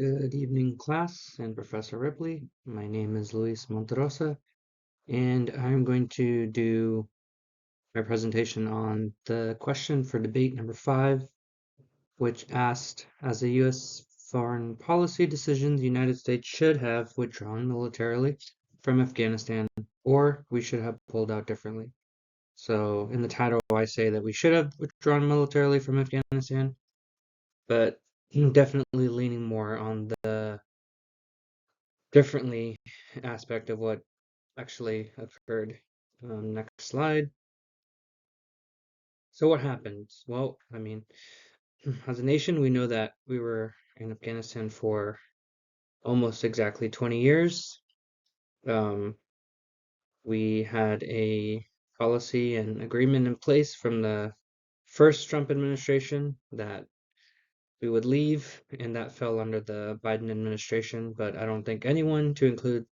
Good evening, class and Professor Ripley. My name is Luis Monterroza, and I'm going to do my presentation on the question for debate number 5, which asked, as a U.S. foreign policy decision, the United States should have withdrawn militarily from Afghanistan, or we should have pulled out differently. So in the title, I say that we should have withdrawn militarily from Afghanistan, but definitely leaning more on the differently aspect of what actually occurred. Next slide. So what happened? Well, as a nation, we know that we were in Afghanistan for almost exactly 20 years. Um, we had a policy and agreement in place from the first Trump administration that we would leave, and that fell under the Biden administration. But I don't think anyone, to include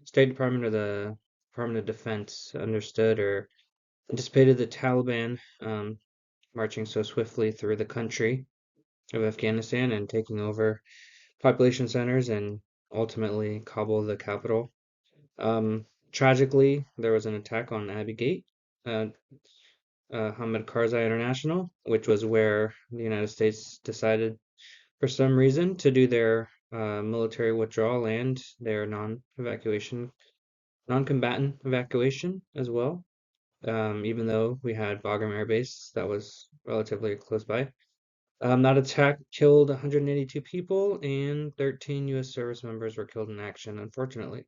State Department or the Department of Defense, understood or anticipated the Taliban marching so swiftly through the country of Afghanistan and taking over population centers and ultimately Kabul, the capital. Tragically, there was an attack on Abbey Gate, uh, Hamid Karzai International, which was where the United States decided, for some reason, to do their military withdrawal and their non-combatant evacuation as well. Even though we had Bagram Air Base that was relatively close by. That attack killed 182 people and 13 U.S. service members were killed in action, unfortunately.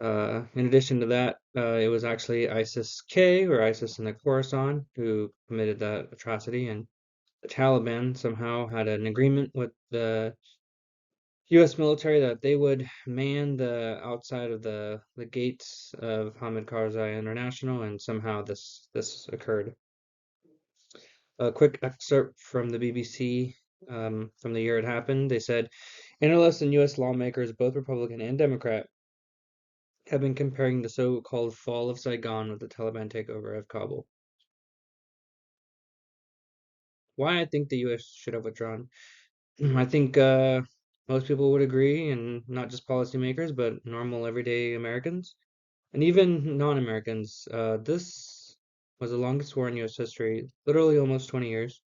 In addition to that, it was actually ISIS-K or ISIS in the Khorasan who committed that atrocity, and the Taliban somehow had an agreement with the U.S. military that they would man the outside of the gates of Hamid Karzai International, and somehow this occurred. A quick excerpt from the BBC from the year it happened. They said, analysts and U.S. lawmakers, both Republican and Democrat, have been comparing the so-called fall of Saigon with the Taliban takeover of Kabul. Why I think the U.S. should have withdrawn? I think most people would agree, and not just policymakers, but normal everyday Americans, and even non-Americans. This was the longest war in U.S. history, literally almost 20 years.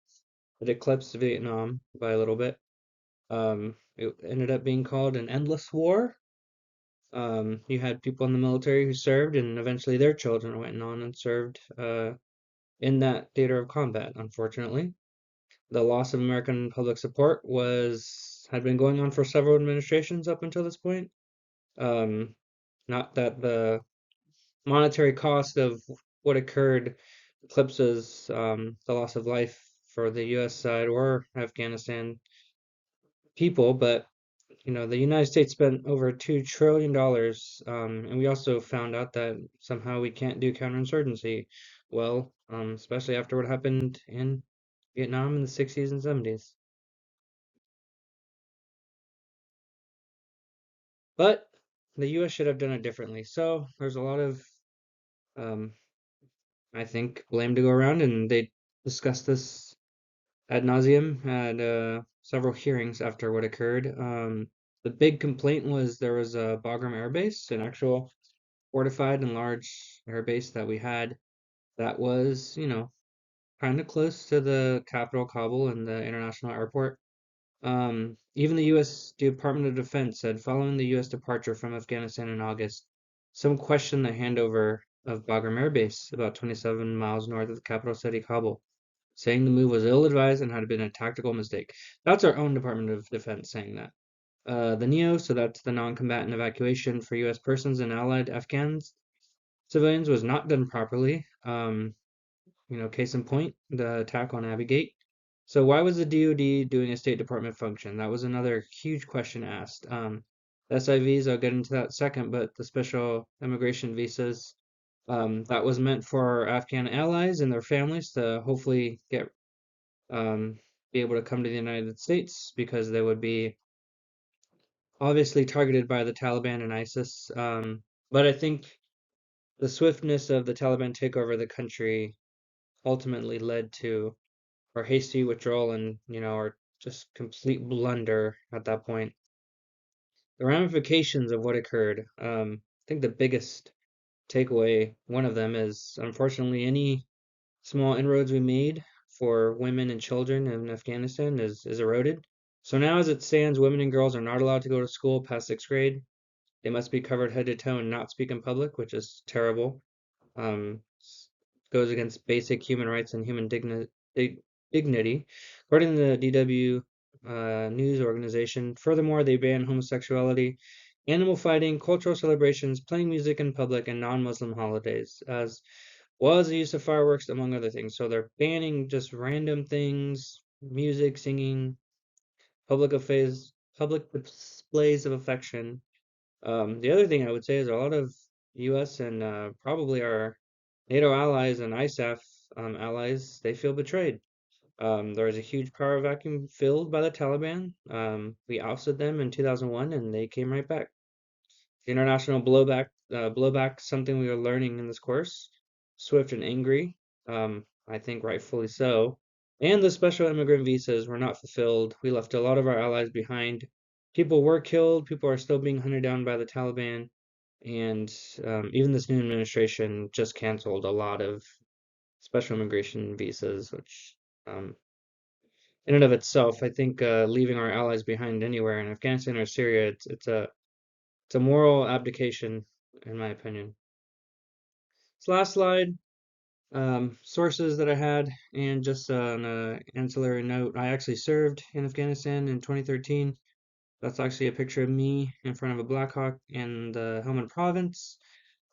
It eclipsed Vietnam by a little bit. It ended up being called an endless war. You had people in the military who served, and eventually their children went on and served in that theater of combat, unfortunately. The loss of American public support had been going on for several administrations up until this point. Um, Not that the monetary cost of what occurred eclipses the loss of life for the U.S. side or Afghanistan people, but the United States spent over $2 trillion, and we also found out that somehow we can't do counterinsurgency well, especially after what happened in Vietnam in the 60s and 70s. But the U.S. should have done it differently. So there's a lot of, um, I think, blame to go around, and they discussed this ad nauseum at several hearings after what occurred. The big complaint was there was a Bagram Air Base, an actual fortified and large air base that we had that was, kind of close to the capital, Kabul, and the international airport. Even the U.S. Department of Defense said following the U.S. departure from Afghanistan in August, some questioned the handover of Bagram Air Base, about 27 miles north of the capital city, Kabul, saying the move was ill-advised and had been a tactical mistake. That's our own Department of Defense saying that. The NEO, so that's the non-combatant evacuation for U.S. persons and allied Afghans civilians, was not done properly. Case in point, the attack on Abbey Gate. So why was the DoD doing a State Department function? That was another huge question asked. SIVs, I'll get into that second, but the special immigration visas, that was meant for our Afghan allies and their families to hopefully um, be able to come to the United States because they would be obviously targeted by the Taliban and ISIS. But I think the swiftness of the Taliban takeover of the country ultimately led to our hasty withdrawal and our just complete blunder at that point. The ramifications of what occurred. I think the biggest takeaway, one of them, is unfortunately any small inroads we made for women and children in Afghanistan is eroded. So now, as it stands, women and girls are not allowed to go to school past sixth grade. They must be covered head to toe and not speak in public, which is terrible. Goes against basic human rights and human dignity. According to the DW news organization, furthermore, they ban homosexuality, animal fighting, cultural celebrations, playing music in public, and non-Muslim holidays, as well as the use of fireworks, among other things. So they're banning just random things, music, singing, public displays of affection. The other thing I would say is a lot of U.S. and probably our NATO allies and ISAF allies, they feel betrayed. There was a huge power vacuum filled by the Taliban. We ousted them in 2001, and they came right back. International blowback, something we are learning in this course. Swift and angry, I think rightfully so. And the special immigrant visas were not fulfilled. We left a lot of our allies behind. People were killed. People are still being hunted down by the Taliban. And even this new administration just canceled a lot of special immigration visas, which in and of itself, I think leaving our allies behind anywhere in Afghanistan or Syria, it's a moral abdication, in my opinion. This last slide, sources that I had, and just on an ancillary note, I actually served in Afghanistan in 2013. That's actually a picture of me in front of a Black Hawk in the Helmand province.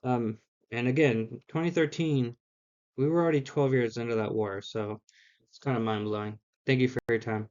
Um, and again, 2013, we were already 12 years into that war, so it's kind of mind blowing. Thank you for your time.